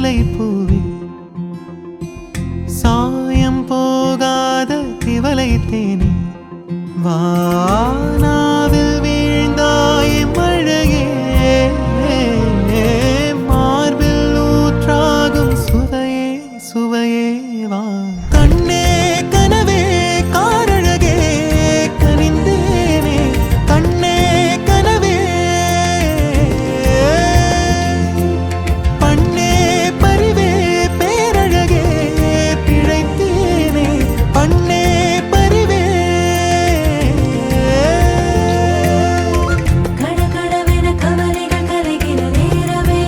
முல்லை பூவே சாயம் போகாத திவலை தேனே வானாவில் வீழ்ந்தாய் மழையே மார்பில் ஊற்றாகும் சுவையே சுவையே வா கண்ணே கனவே காரழகே கனிந்தேனே கண்ணே கனவே பண்ணே பரிவே பேரழகே பிழைத்தேனே பண்ணே பரிவே கடகடவென கவலைகள் கலைகிற நேரமே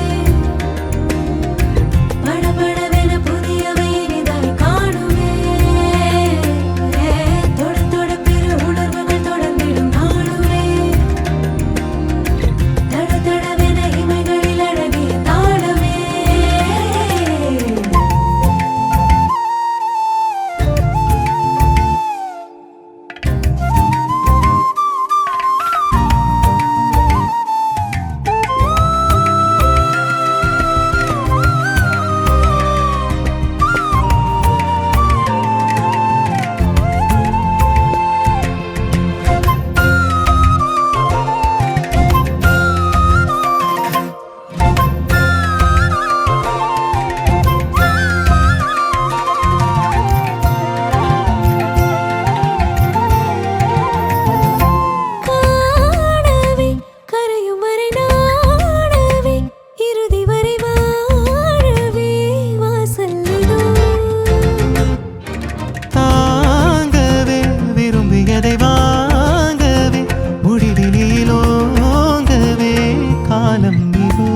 படபடவென புதியவை இனிதாய் காணுமே தொட தொட பெரு உணர்வுகள் தொடர்ந்திடும் நாளுமே தட தடவென இமைகளில் அழகிய தாளமே காணவே கரையும் வரை நாடவே இறுதி வரை வாழவே வாசல் இதோ தாங்கவே விரும்பியதை வாங்கவே முடிவிலோங்கவே காலம் இதோ